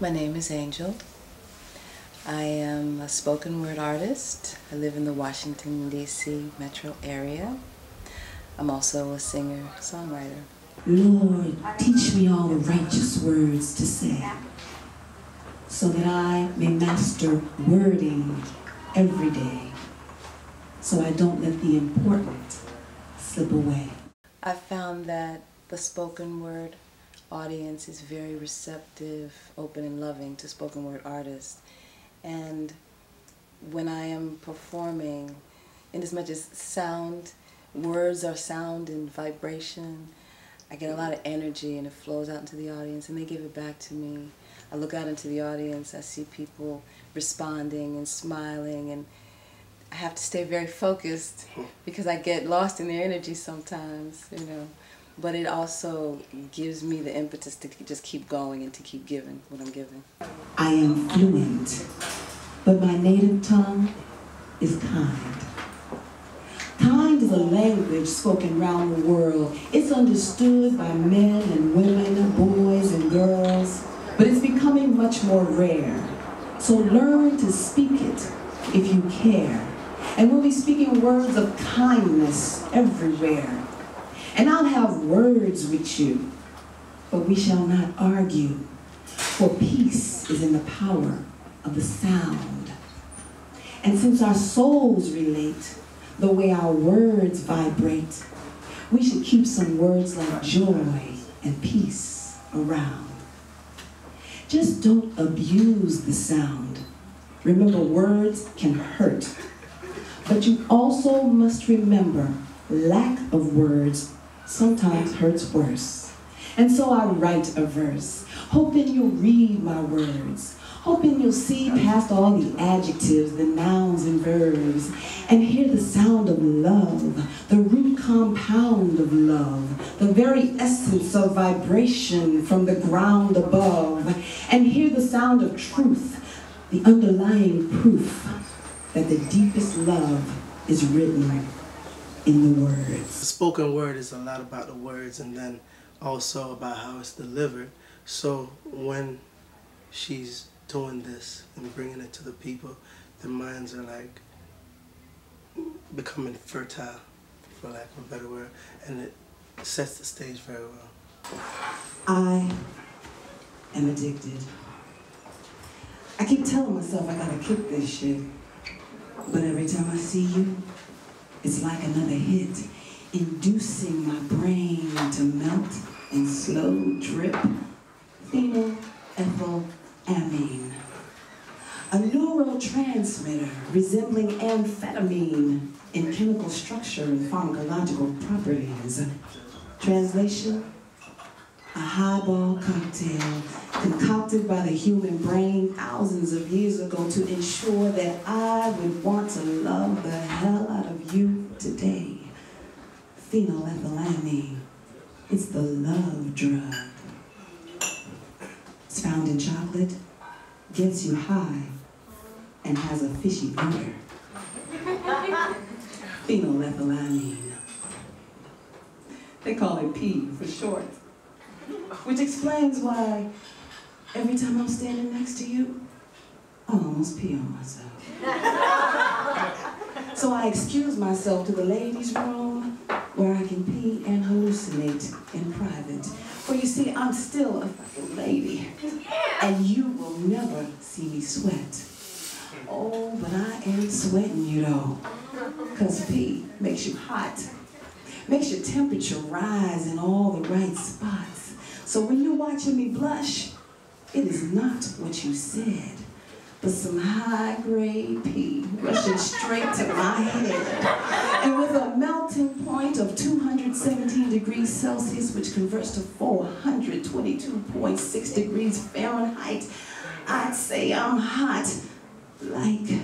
My name is Angel. I am a spoken word artist. I live in the Washington, D.C. metro area. I'm also a singer-songwriter. Lord, teach me all the righteous words to say, so that I may master wording every day, so I don't let the important slip away. I found that the spoken word audience is very receptive, open and loving to spoken word artists. And when I am performing, in as much as sound, words are sound and vibration, I get a lot of energy and it flows out into the audience and they give it back to me. I look out into the audience, I see people responding and smiling, and I have to stay very focused because I get lost in their energy sometimes, you know. But it also gives me the impetus to just keep going and to keep giving what I'm giving. I am fluent, but my native tongue is kind. Kind is a language spoken around the world. It's understood by men and women, boys and girls, but it's becoming much more rare. So learn to speak it if you care. And we'll be speaking words of kindness everywhere. And I'll have words with you, but we shall not argue, for peace is in the power of the sound. And since our souls relate the way our words vibrate, we should keep some words like joy and peace around. Just don't abuse the sound. Remember, words can hurt, but you also must remember lack of words sometimes hurts worse. And so I write a verse, hoping you'll read my words, hoping you'll see past all the adjectives, the nouns and verbs, and hear the sound of love, the root compound of love, the very essence of vibration from the ground above, and hear the sound of truth, the underlying proof that the deepest love is written in the words. The spoken word is a lot about the words and then also about how it's delivered. So when she's doing this and bringing it to the people, their minds are like becoming fertile, for lack of a better word, and it sets the stage very well. I am addicted. I keep telling myself I gotta kick this shit, but every time I see you, it's like another hit, inducing my brain to melt in slow drip. Phenylethylamine, a neurotransmitter resembling amphetamine in chemical structure and pharmacological properties. Translation: a highball cocktail concocted by the human brain thousands of years ago to ensure that I would want to love the hell out of you today. Phenylethylamine, it's the love drug. It's found in chocolate, gets you high, and has a fishy odor. Phenylethylamine. They call it P for short. Which explains why every time I'm standing next to you, I almost pee on myself. So I excuse myself to the ladies' room where I can pee and hallucinate in private. For you see, I'm still a fucking lady, and you will never see me sweat. Oh, but I am sweating, you know, because pee makes you hot, makes your temperature rise in all the right spots. So when you're watching me blush, it is not what you said, but some high-grade pee rushing straight to my head. And with a melting point of 217 degrees Celsius, which converts to 422.6 degrees Fahrenheit, I'd say I'm hot like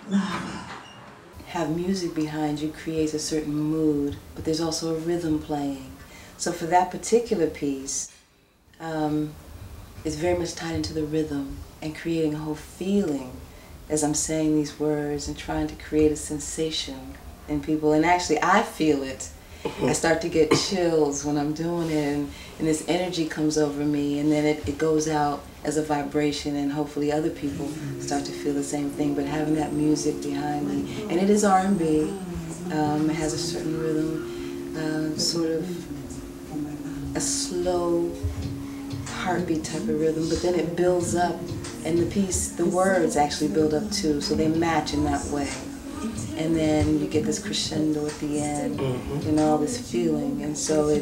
lava. Have music behind you creates a certain mood, but there's also a rhythm playing. So for that particular piece, it's very much tied into the rhythm and creating a whole feeling as I'm saying these words and trying to create a sensation in people. And actually, I feel it I start to get chills when I'm doing it, and this energy comes over me, and then it goes out as a vibration, and hopefully other people start to feel the same thing. But having that music behind me, and it is R&B, it has a certain rhythm, sort of a slow heartbeat type of rhythm, but then it builds up, and the words actually build up too, so they match in that way. And then you get this crescendo at the end, you know, all this feeling. And so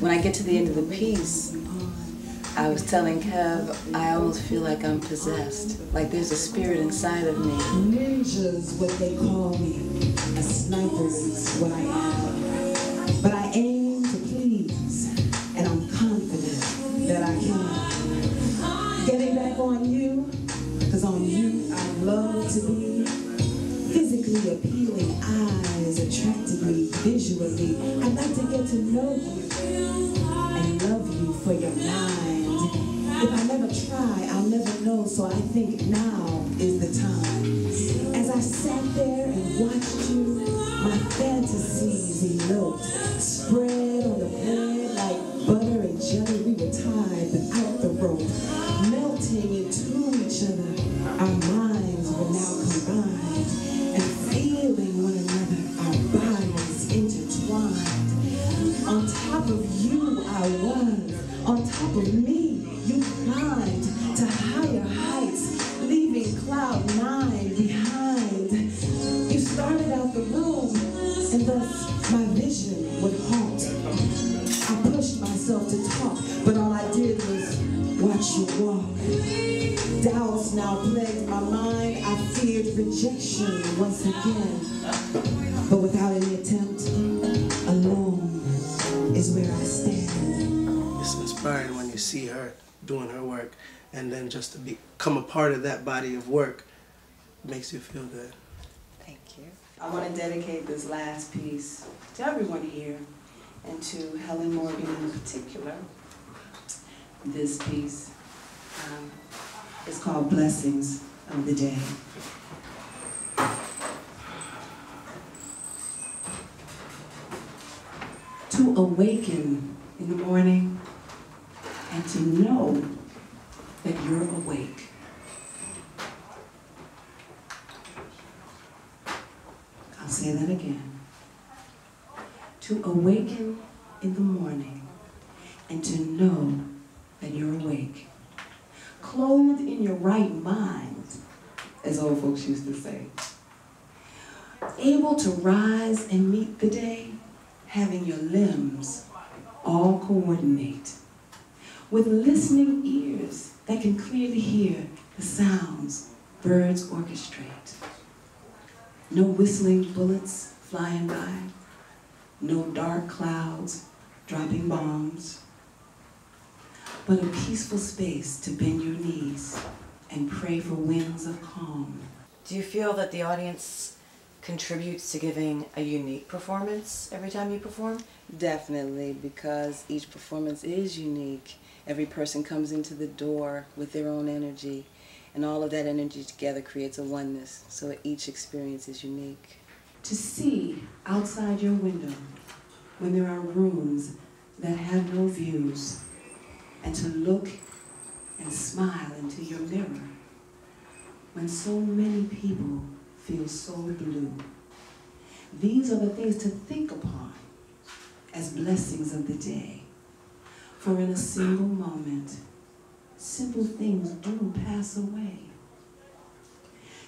when I get to the end of the piece, I was telling Kev, I almost feel like I'm possessed, like there's a spirit inside of me. Ninja's what they call me, a sniper's what I am. But I aim to please, and I'm confident that I can. Getting back on you, because on you I love to be. Physically appealing eyes attracted me visually. I'd like to get to know you and love you for your mind. If I never try, I'll never know, so I think now is the time. As I sat there and watched you, my fantasies eloped, spread on the bed like butter and jelly. We were tied without the rope, melting into each other. Our minds were now combined, and feeling one another, our bodies intertwined. On top of you I was, on top of me you climbed to higher heights, leaving cloud 9 behind. You started out the room, and thus my vision would haunt. I pushed myself to talk, but all I did was watch you walk. Doubts now plagued my mind. I feared rejection once again. But without any attempt, alone is where I stand. It's inspiring when you see her doing her work, and then just to become a part of that body of work makes you feel good. Thank you. I want to dedicate this last piece to everyone here, and to Helen Morgan in particular. This piece is called Blessings of the Day. To awaken in the morning and to know that you're awake. I'll say that again. To awaken in the morning and to know that you're awake. Clothed in your right mind, as old folks used to say. Able to rise and meet the day, having your limbs all coordinate. With listening ears that can clearly hear the sounds birds orchestrate. No whistling bullets flying by. No dark clouds dropping bombs. But a peaceful space to bend your knees and pray for winds of calm. Do you feel that the audience contributes to giving a unique performance every time you perform? Definitely, because each performance is unique. Every person comes into the door with their own energy, and all of that energy together creates a oneness, so each experience is unique. To see outside your window when there are rooms that have no views, and to look and smile into your mirror when so many people feel so blue. These are the things to think upon as blessings of the day. For in a single moment, simple things do pass away.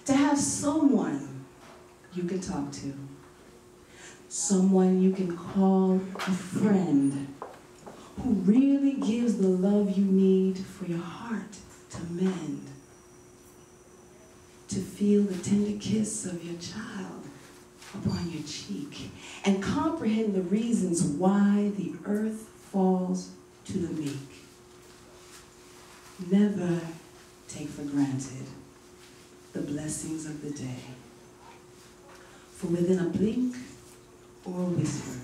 To have someone you can talk to, someone you can call a friend, who really gives the love you need for your heart to mend. To feel the tender kiss of your child upon your cheek, and comprehend the reasons why the earth falls to the meek. Never take for granted the blessings of the day. For within a blink or a whisper,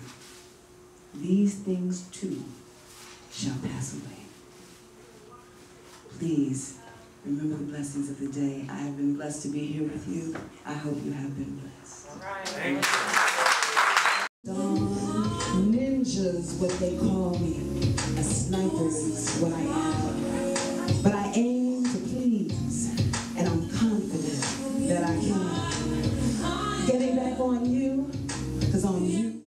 these things too shall pass away. Please remember the blessings of the day. I have been blessed to be here with you. I hope you have been blessed. All right. Thank you. Militia's what they call me. A sniper's what I am. But I aim to please, and I'm confident that I can. Getting back on you, because on you